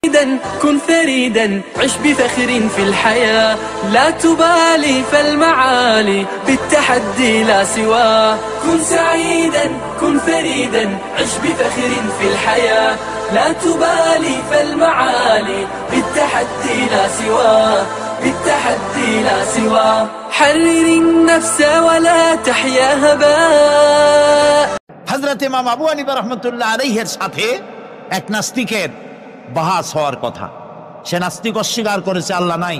كن فريدا عش بفخر في الحياة لا تبالي فالمعالي بالتحدي لا سواه كن سعيدا كن فريدا عش بفخر في الحياة لا تبالي فالمعالي بالتحدي لا سواه بالتحدي لا سواه حرر النفس ولا تحيا هباء হযরত ইমাম আবু হানিফা রাহমাতুল্লাহ আলাইহির সাথে এক নাস্তিকের বাহাস হওয়ার কথা। সে নাস্তিক অস্বীকার করেছে আল্লাহ নাই।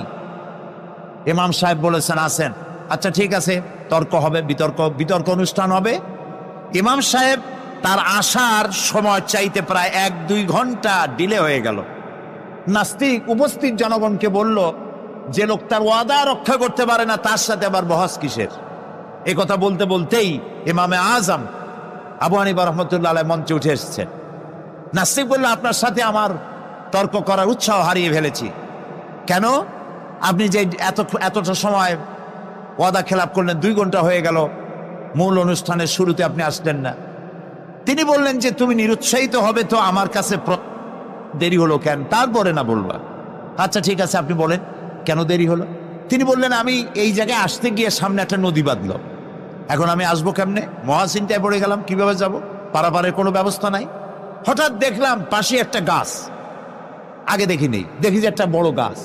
ইমাম সাহেব বলেছেন আসেন, আচ্ছা ঠিক আছে, তর্ক হবে, বিতর্ক অনুষ্ঠান হবে। ইমাম সাহেব তার আসার সময় চাইতে প্রায় 1-2 ঘন্টা ডিলে হয়ে গেল। নাস্তিক উপস্থিত জনগণকে বলল, যে লোক তার ওয়াদা রক্ষা করতে পারে না তার সাথে আবার বহস কিসের? এ কথা বলতে বলতেই ইমামে আজম আবু হানিফা রাহমাতুল্লাহ আলাইহি মঞ্চে উঠে এসেছেন। নাস্তিক বলল, আপনার সাথে আমার তর্ক করার উৎসাহ হারিয়ে ফেলেছি। কেন? আপনি যে এতটা সময় ওয়াদা খেলাপ করলেন, 2 ঘন্টা হয়ে গেল, মূল অনুষ্ঠানের শুরুতে আপনি আসলেন না। তিনি বললেন যে তুমি নিরুৎসাহিত হবে তো আমার কাছে দেরি হলো কেন? তারপরে না বলবা। আচ্ছা ঠিক আছে, আপনি বলেন কেন দেরি হলো? তিনি বললেন, আমি এই জায়গায় আসতে গিয়ে সামনে একটা নদী বাঁধলো, এখন আমি আসবো কেমনে? মহাচিন্তায় পড়ে গেলাম, কিভাবে যাব? পারাপারের কোনো ব্যবস্থা নাই। হঠাৎ দেখলাম পাশে একটা গাছ, আগে দেখিনি, দেখি যে একটা বড় গাছ।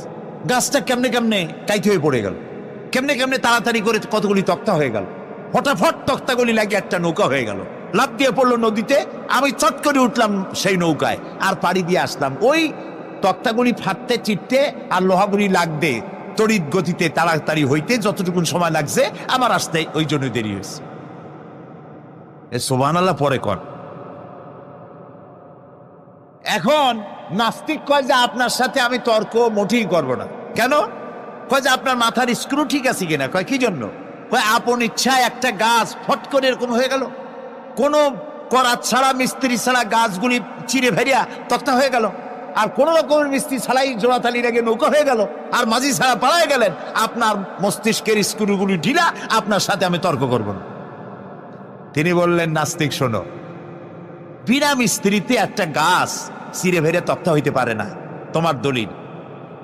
গাছটা কেমনে কেমনে কাইতে হয়ে পড়ে গেল, কেমনে কেমনে তাড়াতাড়ি করে কতগুলি তক্তা হয়ে গেল, ফটাফট তক্তাগুলি লাগিয়ে একটা নৌকা হয়ে গেল, লাফ দিয়ে পড়লো নদীতে। আমি চট করে উঠলাম সেই নৌকায় আর পাড়ি দিয়ে আসলাম। ওই তক্তাগুলি ফাটতে চিটতে আর লোহাগুলি লাগতে তড়িৎ গতিতে তাড়াতাড়ি হইতে যতটুকু সময় লাগছে আমার আসতে ওই জন্য দেরি হয়েছে। সুবহানাল্লাহ পরে কর। এখন নাস্তিক কয় যে আপনার সাথে আমি তর্ক মোটেই করব না। কেন? কয় যে আপনার মাথার স্ক্রু ঠিক আছে কিনা। কয় কি জন্য? কয় আপন ইচ্ছায় একটা গাছ ফট করে এরকম হয়ে গেল, কোনো করাত ছাড়া মিস্ত্রি ছাড়া গাছগুলি চিরে ভেরিয়া তক্তা হয়ে গেল, আর কোন রকমের মিস্ত্রি ছাড়াই জোড়াতালি রেগে নৌকা হয়ে গেল, আর মাঝি ছাড়া পালায় গেলেন। আপনার মস্তিষ্কের স্ক্রুগুলি ঢিলা, আপনার সাথে আমি তর্ক করব না। তিনি বললেন, নাস্তিক শোনো, বিনা মিস্ত্রিতে একটা গাছ চিরে ভেরে তক্তা হইতে পারে না। তোমার দলিল।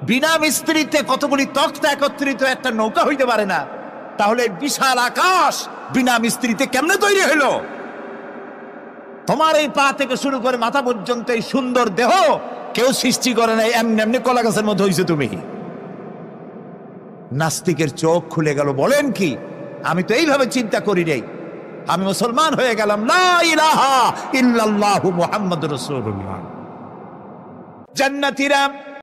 বিনা মিস্ত্রিতে কতগুলি তক্তা একত্রিত একটা নৌকা হইতে পারে না, তাহলে বিশাল আকাশ বিনা মিস্ত্রিতে কেমনে তৈরি হইল? তোমার এই পা থেকে শুরু করে মাথা পর্যন্ত এই সুন্দর দেহ কেউ সৃষ্টি করে নাই, এমনি এমনি কলা গাছের মধ্যে হইছে তুমি। নাস্তিকের চোখ খুলে গেল। বলেন কি? আমি তো এইভাবে চিন্তা করি নাই। আমি মুসলমান হয়ে গেলাম। লা ইলাহা ইল্লাল্লাহু মুহাম্মাদুর রাসূলুল্লাহ। জান্নাতীরা